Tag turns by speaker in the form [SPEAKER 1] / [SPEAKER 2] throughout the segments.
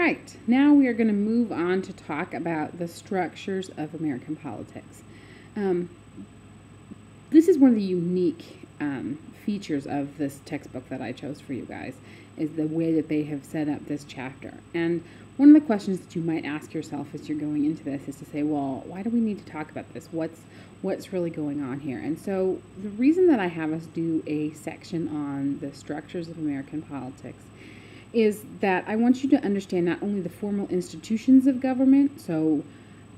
[SPEAKER 1] right, now we are going to move on to talk about the structures of American politics. This is one of the unique features of this textbook that I chose for you guys, is the way that they have set up this chapter. And one of the questions that you might ask yourself as you're going into this is to say, well, why do we need to talk about this? What's really going on here? And so the reason that I have us do a section on the structures of American politics is that I want you to understand not only the formal institutions of government, so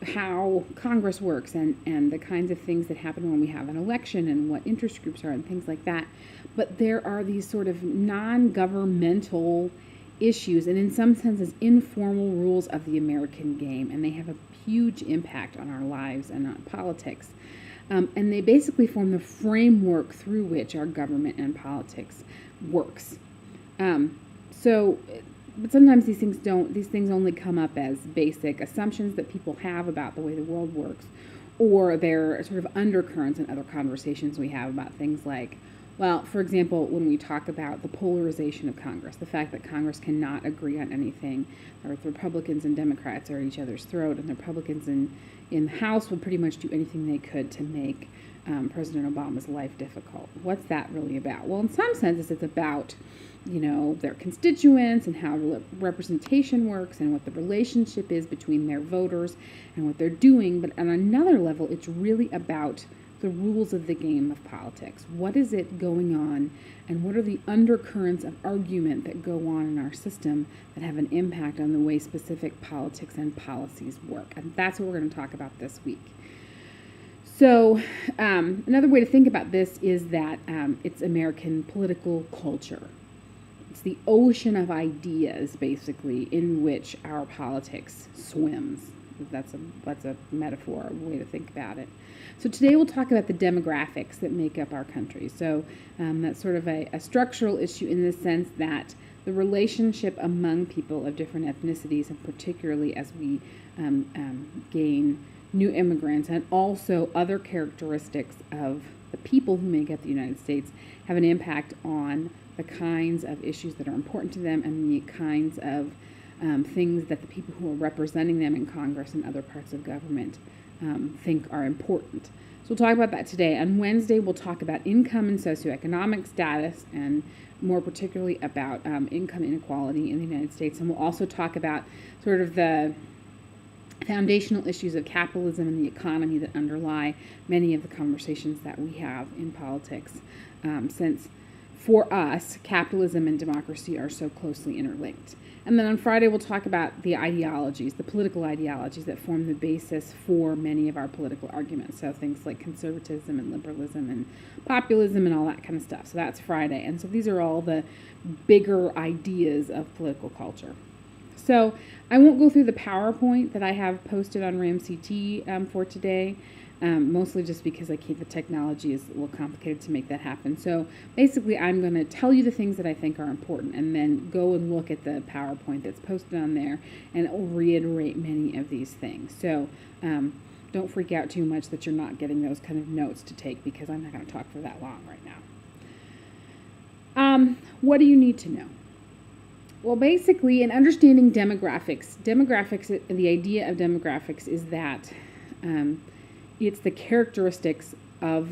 [SPEAKER 1] how Congress works and the kinds of things that happen when we have an election and what interest groups are and things like that, but there are these sort of non-governmental issues and in some senses informal rules of the American game, and they have a huge impact on our lives and on politics. And they basically form the framework through which our government and politics works. But sometimes these things only come up as basic assumptions that people have about the way the world works, or they're sort of undercurrents in other conversations we have about things like, well, for example, when we talk about the polarization of Congress, the fact that Congress cannot agree on anything, or the Republicans and Democrats are at each other's throat, and the Republicans in the House will pretty much do anything they could to make President Obama's life difficult. What's that really about? Well, in some senses, it's about their constituents and how representation works and what the relationship is between their voters and what they're doing. But on another level, it's really about the rules of the game of politics. What is it going on, and what are the undercurrents of argument that go on in our system that have an impact on the way specific politics and policies work? And that's what we're going to talk about this week. So another way to think about this is that it's American political culture. It's the ocean of ideas, basically, in which our politics swims. That's a metaphor, a way to think about it. So today we'll talk about the demographics that make up our country. So that's sort of a structural issue in the sense that the relationship among people of different ethnicities, and particularly as we gain new immigrants, and also other characteristics of the people who make up the United States, have an impact on the kinds of issues that are important to them and the kinds of things that the people who are representing them in Congress and other parts of government think are important. So we'll talk about that today. On Wednesday, we'll talk about income and socioeconomic status, and more particularly about income inequality in the United States. And we'll also talk about sort of the foundational issues of capitalism and the economy that underlie many of the conversations that we have in politics, since for us, capitalism and democracy are so closely interlinked. And then on Friday, we'll talk about the ideologies, the political ideologies that form the basis for many of our political arguments. So things like conservatism and liberalism and populism and all that kind of stuff. So that's Friday. And so these are all the bigger ideas of political culture. So I won't go through the PowerPoint that I have posted on RamCT for today. Mostly just because the technology is a little complicated to make that happen. So basically, I'm going to tell you the things that I think are important, and then go and look at the PowerPoint that's posted on there, and it will reiterate many of these things. So don't freak out too much that you're not getting those kind of notes to take, because I'm not going to talk for that long right now. What do you need to know? Well, basically, in understanding demographics, the idea of demographics is that it's the characteristics of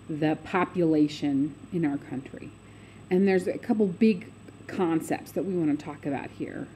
[SPEAKER 1] the population in our country. And there's a couple big concepts that we want to talk about here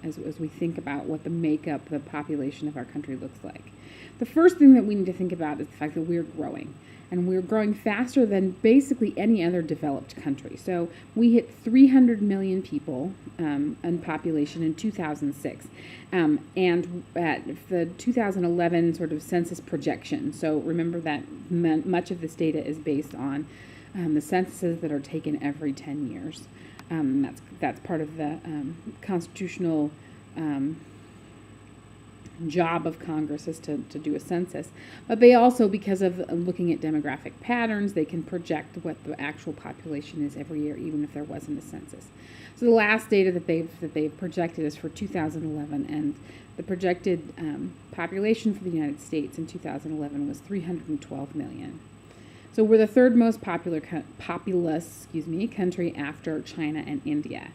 [SPEAKER 1] as we think about what the makeup, the population of our country looks like. The first thing that we need to think about is the fact that we're growing. And we're growing faster than basically any other developed country. So we hit 300 million people in population in 2006. And at the 2011 sort of census projection, so remember that much of this data is based on the censuses that are taken every 10 years. That's part of the constitutional job of Congress is to do a census. But they also, because of looking at demographic patterns, they can project what the actual population is every year, even if there wasn't a census. So the last data that they've projected is for 2011, and the projected population for the United States in 2011 was 312 million. So we're the third most populous country after China and India.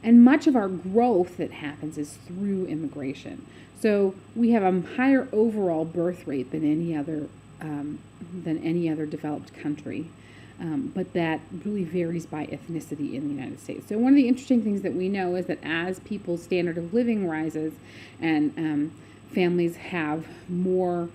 [SPEAKER 1] And much of our growth that happens is through immigration. So we have a higher overall birth rate than any other developed country. But that really varies by ethnicity in the United States. So one of the interesting things that we know is that as people's standard of living rises and families have more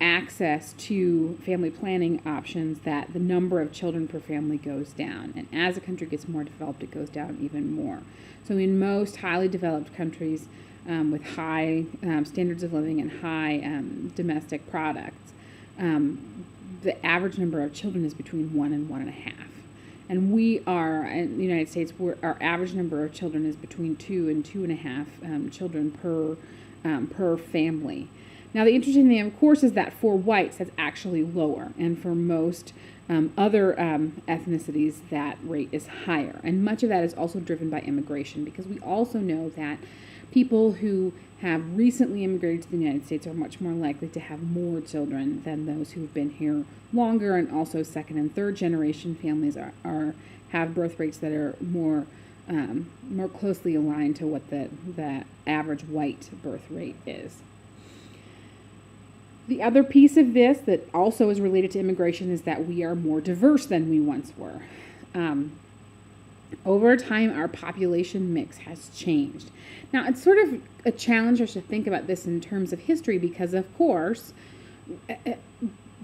[SPEAKER 1] access to family planning options, that the number of children per family goes down. And as a country gets more developed, it goes down even more. So in most highly developed countries with high standards of living and high domestic products, the average number of children is between 1 and 1.5. And we are, in the United States, our average number of children is between 2 and 2.5 children per family. Now, the interesting thing, of course, is that for whites, that's actually lower. And for most other ethnicities, that rate is higher. And much of that is also driven by immigration, because we also know that people who have recently immigrated to the United States are much more likely to have more children than those who've been here longer, and also second and third generation families have birth rates that are more closely aligned to what the average white birth rate is. The other piece of this that also is related to immigration is that we are more diverse than we once were. Over time, our population mix has changed. Now, it's sort of a challenge to think about this in terms of history, because, of course,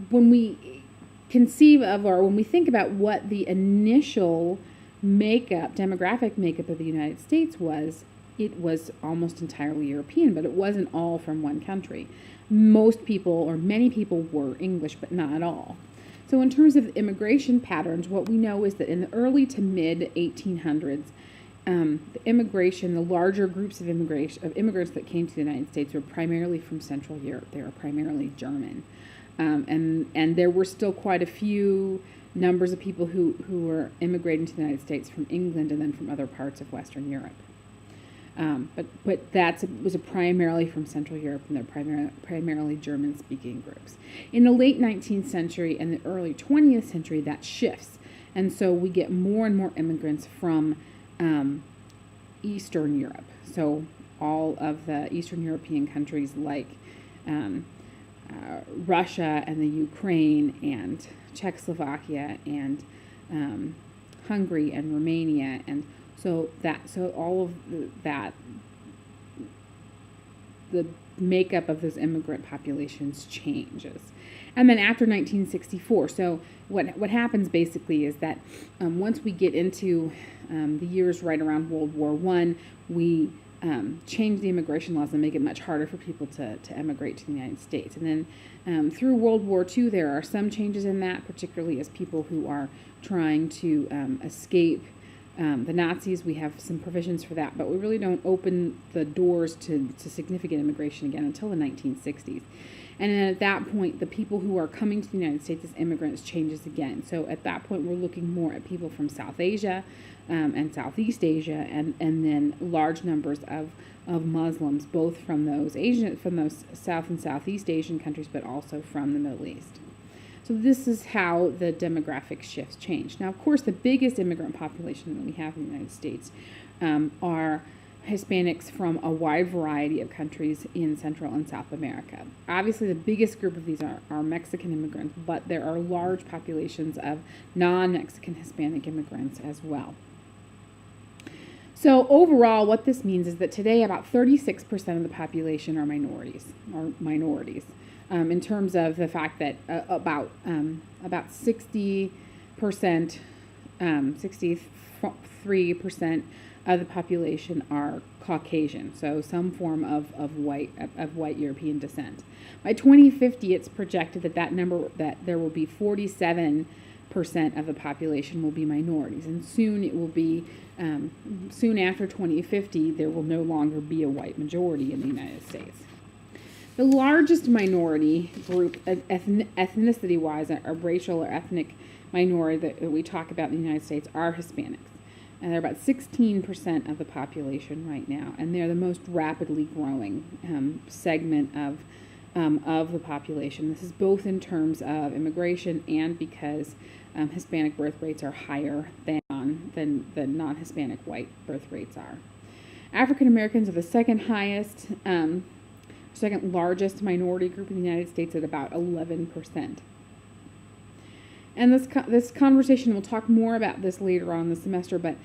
[SPEAKER 1] when we conceive of, or when we think about what the initial demographic makeup of the United States was, it was almost entirely European, but it wasn't all from one country. Most people, or many people, were English, but not all. So in terms of immigration patterns, what we know is that in the early to mid 1800s, the larger groups of immigrants that came to the United States were primarily from Central Europe. They were primarily German. And there were still quite a few numbers of people who were immigrating to the United States from England and then from other parts of Western Europe. But that was primarily from Central Europe, and they're primarily German-speaking groups. In the late 19th century and the early 20th century, that shifts, and so we get more and more immigrants from Eastern Europe. So all of the Eastern European countries like Russia and the Ukraine and Czechoslovakia and Hungary and Romania, and so all of that, the makeup of those immigrant populations changes. And then after 1964, so what happens basically is that once we get into the years right around World War I, we change the immigration laws and make it much harder for people to emigrate to the United States. And then through World War II, there are some changes in that, particularly as people who are trying to escape the Nazis. We have some provisions for that, but we really don't open the doors to significant immigration again until the 1960s. And then at that point, the people who are coming to the United States as immigrants changes again. So at that point, we're looking more at people from South Asia and Southeast Asia, and then large numbers of Muslims, both from those South and Southeast Asian countries, but also from the Middle East. So this is how the demographic shifts change. Now, of course, the biggest immigrant population that we have in the United States are Hispanics from a wide variety of countries in Central and South America. Obviously, the biggest group of these are Mexican immigrants, but there are large populations of non-Mexican Hispanic immigrants as well. So overall, what this means is that today about 36% of the population are minorities, in terms of the fact that about 60%, 63% of the population are Caucasian, so some form of white European descent. By 2050, it's projected that there will be 47% of the population will be minorities, and soon it will be soon after 2050 there will no longer be a white majority in the United States. The largest minority group, ethnicity-wise, a racial or ethnic minority that we talk about in the United States, are Hispanics. And they're about 16% of the population right now, and they're the most rapidly growing segment of the population. This is both in terms of immigration and because Hispanic birth rates are higher than than the non-Hispanic white birth rates are. African Americans are the second highest, second largest minority group in the United States at about 11%. And this conversation, we'll talk more about this later on in the semester, but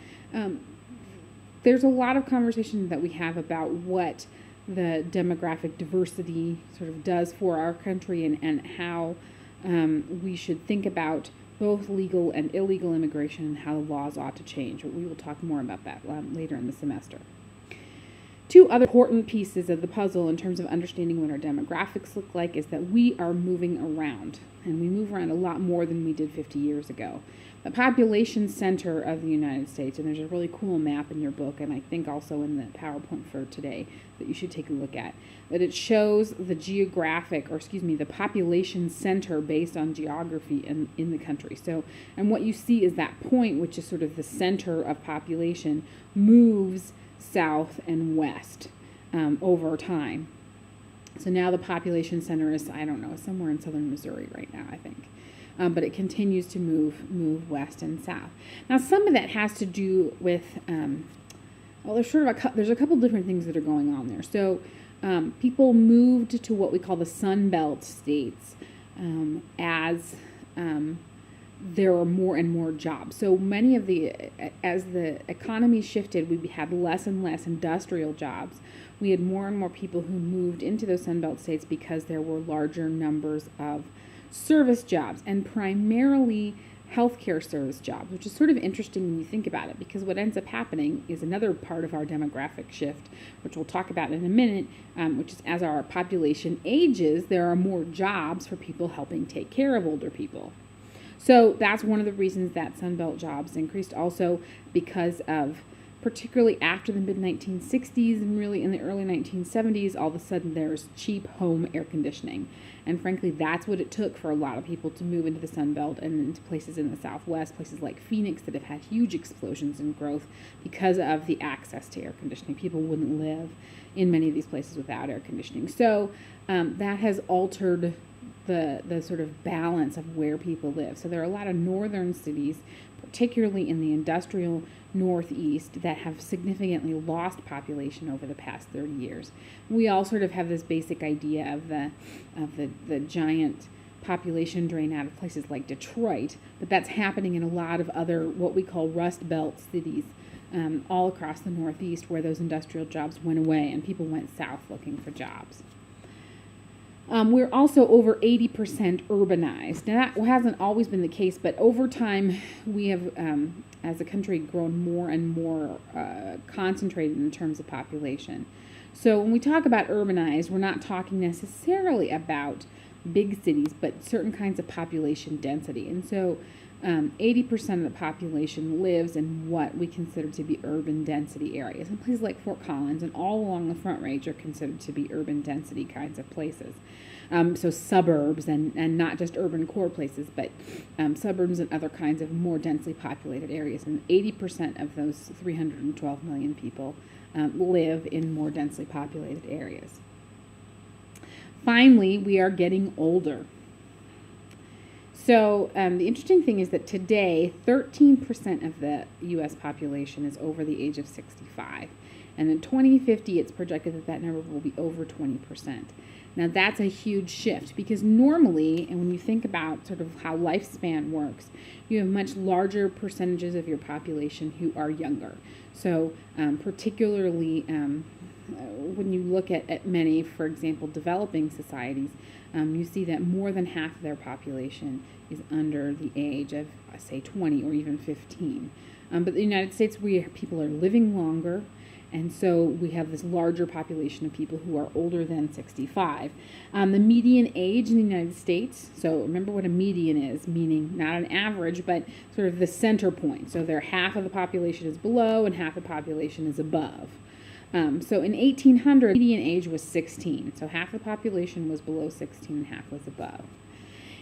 [SPEAKER 1] there's a lot of conversation that we have about what the demographic diversity sort of does for our country, and how we should think about both legal and illegal immigration and how the laws ought to change. But we will talk more about that later in the semester. Two other important pieces of the puzzle in terms of understanding what our demographics look like is that we are moving around, and we move around a lot more than we did 50 years ago. The population center of the United States, and there's a really cool map in your book, and I think also in the PowerPoint for today that you should take a look at, that it shows the the population center based on geography in the country. So, and what you see is that point, which is sort of the center of population, moves south and west over time. So now the population center is, I don't know, somewhere in southern Missouri right now, I think. But it continues to move west and south. Now, some of that has to do with, there's a couple different things that are going on there. So people moved to what we call the Sun Belt states as there are more and more jobs. So many of as the economy shifted, we had less and less industrial jobs. We had more and more people who moved into those Sun Belt states because there were larger numbers of service jobs, and primarily healthcare service jobs, which is sort of interesting when you think about it, because what ends up happening is another part of our demographic shift, which we'll talk about in a minute, which is as our population ages, there are more jobs for people helping take care of older people. So that's one of the reasons that Sunbelt jobs increased, also because of, particularly after the mid-1960s and really in the early 1970s, all of a sudden there's cheap home air conditioning. And frankly, that's what it took for a lot of people to move into the Sun Belt and into places in the Southwest, places like Phoenix that have had huge explosions in growth because of the access to air conditioning. People wouldn't live in many of these places without air conditioning. So that has altered the sort of balance of where people live. So there are a lot of northern cities, particularly in the industrial Northeast, that have significantly lost population over the past 30 years. We all sort of have this basic idea of the giant population drain out of places like Detroit, but that's happening in a lot of other what we call Rust Belt cities all across the Northeast, where those industrial jobs went away and people went south looking for jobs. We're also over 80% urbanized. Now, that hasn't always been the case, but over time, we have, as a country, grown more and more concentrated in terms of population. So when we talk about urbanized, we're not talking necessarily about big cities, but certain kinds of population density. And so 80% of the population lives in what we consider to be urban density areas. And places like Fort Collins and all along the Front Range are considered to be urban density kinds of places. So suburbs and not just urban core places, but suburbs and other kinds of more densely populated areas. And 80% of those 312 million people live in more densely populated areas. Finally, we are getting older. So the interesting thing is that today, 13% of the U.S. population is over the age of 65. And in 2050, it's projected that that number will be over 20%. Now, that's a huge shift because normally, and when you think about sort of how lifespan works, you have much larger percentages of your population who are younger. So particularly when you look at many, for example, developing societies, you see that more than half of their population is under the age of, say, 20 or even 15. But in the United States, people are living longer, and so we have this larger population of people who are older than 65. The median age in the United States, so remember what a median is, meaning not an average, but sort of the center point. So half of the population is below and half the population is above. So in 1800, the median age was 16. So half the population was below 16 and half was above.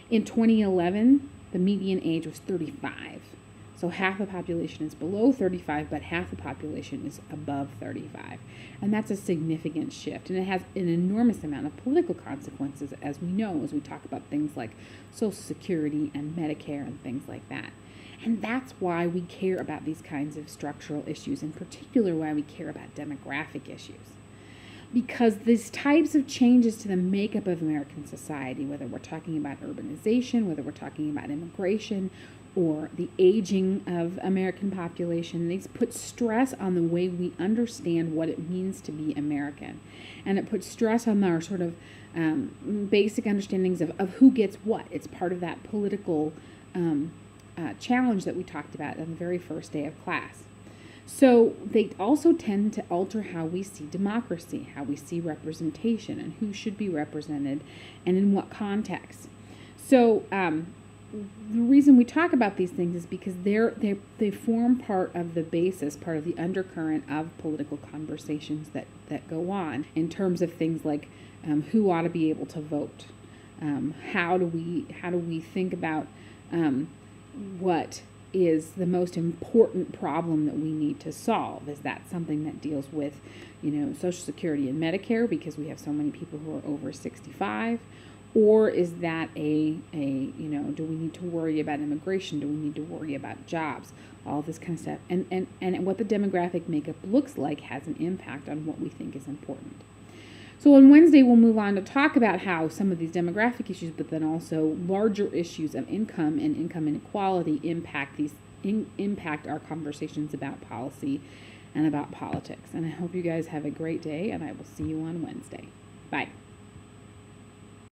[SPEAKER 1] In 2011, the median age was 35. So half the population is below 35, but half the population is above 35. And that's a significant shift. And it has an enormous amount of political consequences, as we know, as we talk about things like Social Security and Medicare and things like that. And that's why we care about these kinds of structural issues, in particular why we care about demographic issues. Because these types of changes to the makeup of American society, whether we're talking about urbanization, whether we're talking about immigration, or the aging of American population, these put stress on the way we understand what it means to be American. And it puts stress on our sort of basic understandings of who gets what. It's part of that political challenge that we talked about on the very first day of class. So they also tend to alter how we see democracy, how we see representation, and who should be represented, and in what context. So the reason we talk about these things is because they form part of the basis, part of the undercurrent of political conversations that go on in terms of things like who ought to be able to vote. How do we think about what is the most important problem that we need to solve? Is that something that deals with, Social Security and Medicare because we have so many people who are over 65? Or is that do we need to worry about immigration? Do we need to worry about jobs? All this kind of stuff. And what the demographic makeup looks like has an impact on what we think is important. So on Wednesday, we'll move on to talk about how some of these demographic issues, but then also larger issues of income and income inequality impact our conversations about policy and about politics. And I hope you guys have a great day, and I will see you on Wednesday. Bye.